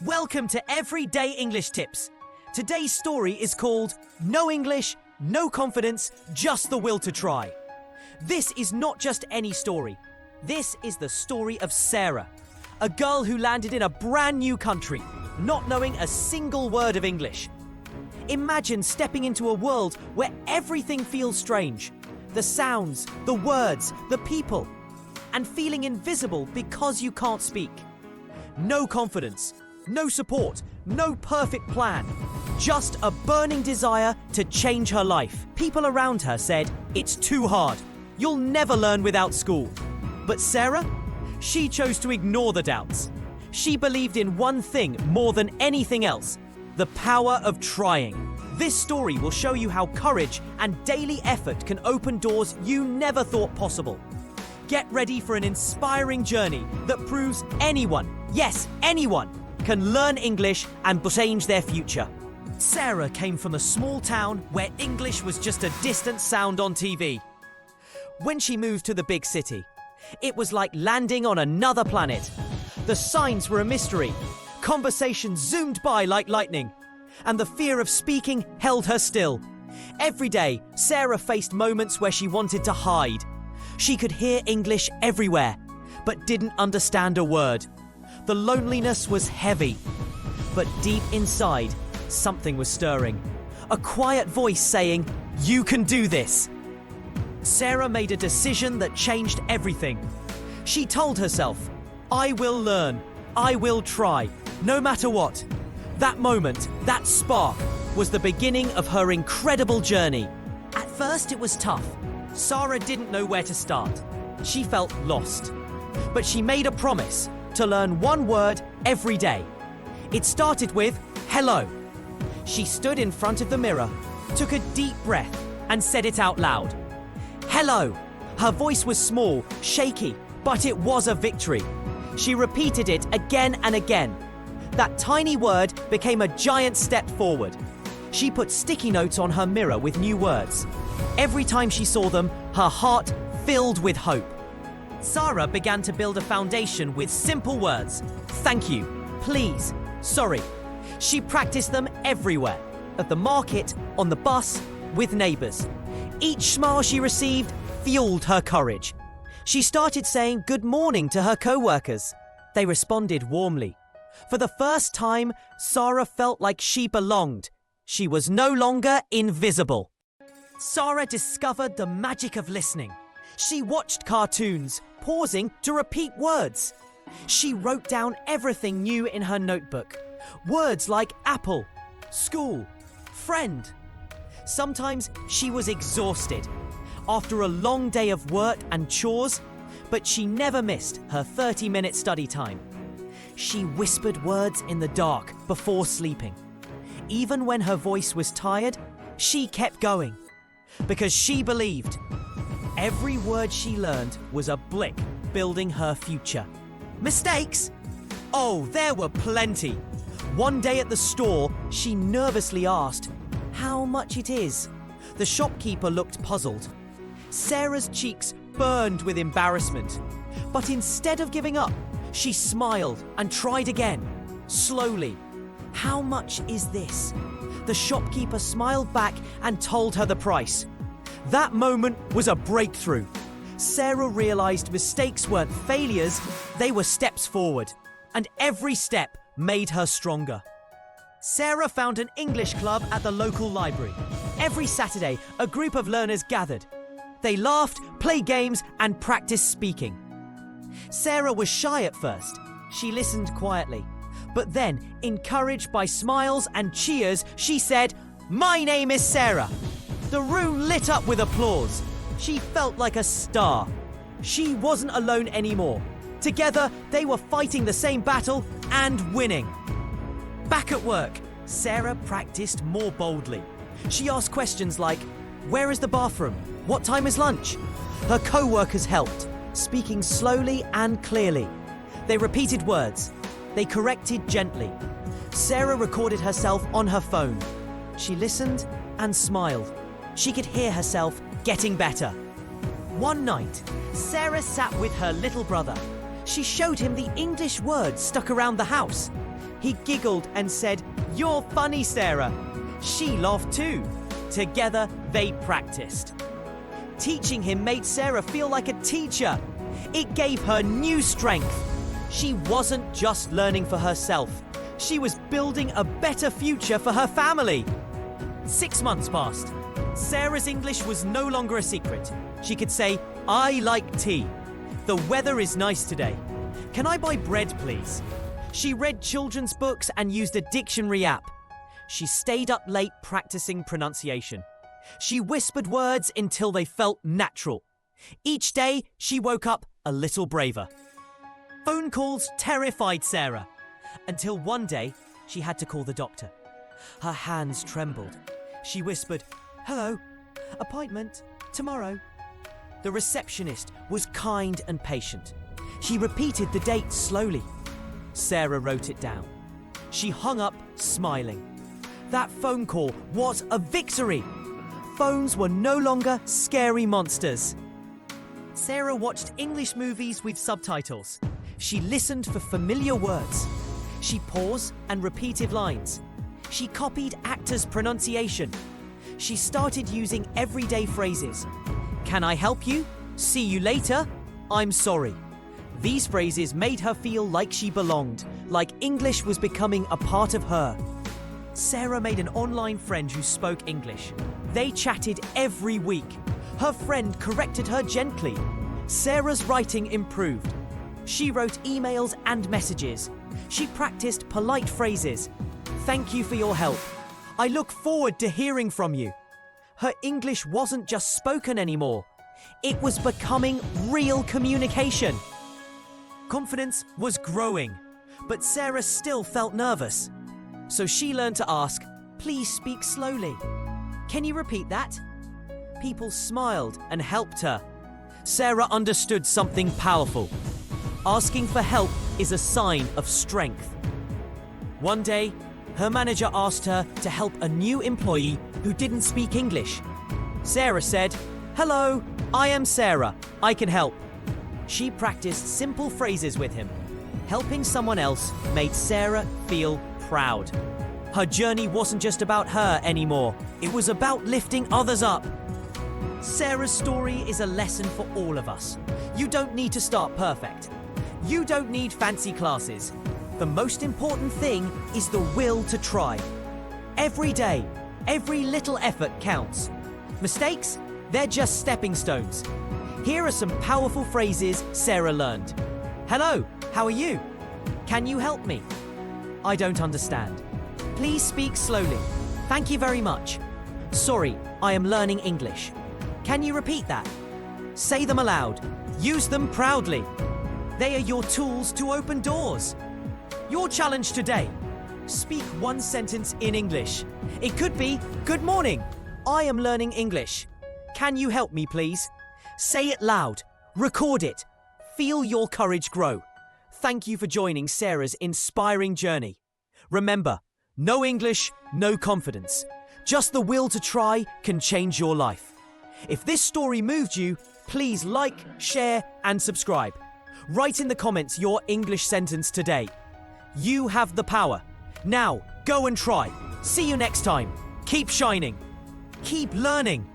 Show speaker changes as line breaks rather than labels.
Welcome to Everyday English Tips. Today's story is called No English, No Confidence, Just the Will to Try. This is not just any story. This is the story of Sarah, a girl who landed in a brand new country, not knowing a single word of English. Imagine stepping into a world where everything feels strange. The sounds, the words, the people, and feeling invisible because you can't speak. No confidence, no support, no perfect plan. Just a burning desire to change her life. People around her said, "It's too hard. You'll never learn without school." But Sarah? She chose to ignore the doubts. She believed in one thing more than anything else: the power of trying. This story will show you how courage and daily effort can open doors you never thought possible. Get ready for an inspiring journey that proves anyone, yes, anyone, can learn English and change their future. Sarah came from a small town where English was just a distant sound on TV. When she moved to the big city, it was like landing on another planet. The signs were a mystery. Conversations zoomed by like lightning, and the fear of speaking held her still. Every day, Sarah faced moments where she wanted to hide. She could hear English everywhere, but didn't understand a word. The loneliness was heavy, but deep inside, something was stirring. A quiet voice saying, "You can do this." Sarah made a decision that changed everything. She told herself, "I will learn. I will try, no matter what." That moment, that spark, was the beginning of her incredible journey. At first, it was tough. Sarah didn't know where to start. She felt lost. But she made a promise to learn one word every day. It started with hello. She stood in front of the mirror, took a deep breath, and said it out loud. Hello. Her voice was small, shaky, but it was a victory. She repeated it again and again. That tiny word became a giant step forward. She put sticky notes on her mirror with new words. Every time she saw them, her heart filled with hope. Sarah began to build a foundation with simple words. Thank you, please, sorry. She practiced them everywhere. At the market, on the bus, with neighbours. Each smile she received fueled her courage. She started saying good morning to her co-workers. They responded warmly. For the first time, Sarah felt like she belonged. She was no longer invisible. Sarah discovered the magic of listening. She watched cartoons, pausing to repeat words. She wrote down everything new in her notebook. Words like apple, school, friend. Sometimes she was exhausted after a long day of work and chores, but she never missed her 30-minute study time. She whispered words in the dark before sleeping. Even when her voice was tired, she kept going because she believed every word she learned was a brick building her future. Mistakes? Oh, there were plenty. One day at the store, she nervously asked how much it is. The shopkeeper looked puzzled. Sarah's cheeks burned with embarrassment. But instead of giving up, she smiled and tried again, slowly. How much is this? The shopkeeper smiled back and told her the price. That moment was a breakthrough. Sarah realized mistakes weren't failures, they were steps forward. And every step made her stronger. Sarah found an English club at the local library. Every Saturday, a group of learners gathered. They laughed, played games, and practiced speaking. Sarah was shy at first. She listened quietly. But then, encouraged by smiles and cheers, she said, "My name is Sarah." The room lit up with applause. She felt like a star. She wasn't alone anymore. Together, they were fighting the same battle and winning. Back at work, Sarah practiced more boldly. She asked questions like, "Where is the bathroom? What time is lunch?" Her co-workers helped, speaking slowly and clearly. They repeated words. They corrected gently. Sarah recorded herself on her phone. She listened and smiled. She could hear herself getting better. One night, Sarah sat with her little brother. She showed him the English words stuck around the house. He giggled and said, "You're funny, Sarah." She laughed too. Together, they practiced. Teaching him made Sarah feel like a teacher. It gave her new strength. She wasn't just learning for herself. She was building a better future for her family. 6 months passed. Sarah's English was no longer a secret. She could say, "I like tea." "The weather is nice today. Can I buy bread, please?" She read children's books and used a dictionary app. She stayed up late practicing pronunciation. She whispered words until they felt natural. Each day, she woke up a little braver. Phone calls terrified Sarah, until one day she had to call the doctor. Her hands trembled. She whispered, "Hello, appointment tomorrow." The receptionist was kind and patient. She repeated the date slowly. Sarah wrote it down. She hung up, smiling. That phone call was a victory. Phones were no longer scary monsters. Sarah watched English movies with subtitles. She listened for familiar words. She paused and repeated lines. She copied actors' pronunciation. She started using everyday phrases. "Can I help you? See you later. I'm sorry." These phrases made her feel like she belonged, like English was becoming a part of her. Sarah made an online friend who spoke English. They chatted every week. Her friend corrected her gently. Sarah's writing improved. She wrote emails and messages. She practiced polite phrases. "Thank you for your help. I look forward to hearing from you." Her English wasn't just spoken anymore. It was becoming real communication. Confidence was growing, but Sarah still felt nervous. So she learned to ask, "Please speak slowly. Can you repeat that?" People smiled and helped her. Sarah understood something powerful. Asking for help is a sign of strength. One day, her manager asked her to help a new employee who didn't speak English. Sarah said, "Hello, I am Sarah. I can help." She practiced simple phrases with him. Helping someone else made Sarah feel proud. Her journey wasn't just about her anymore. It was about lifting others up. Sarah's story is a lesson for all of us. You don't need to start perfect. You don't need fancy classes. The most important thing is the will to try. Every day, every little effort counts. Mistakes? They're just stepping stones. Here are some powerful phrases Sarah learned. "Hello, how are you? Can you help me? I don't understand. Please speak slowly. Thank you very much. Sorry, I am learning English. Can you repeat that?" Say them aloud. Use them proudly. They are your tools to open doors. Your challenge today: speak one sentence in English. It could be, "Good morning. I am learning English. Can you help me, please?" Say it loud. Record it. Feel your courage grow. Thank you for joining Sarah's inspiring journey. Remember, no English, no confidence. Just the will to try can change your life. If this story moved you, please like, share, and subscribe. Write in the comments your English sentence today. You have the power. Now, go and try. See you next time. Keep shining. Keep learning.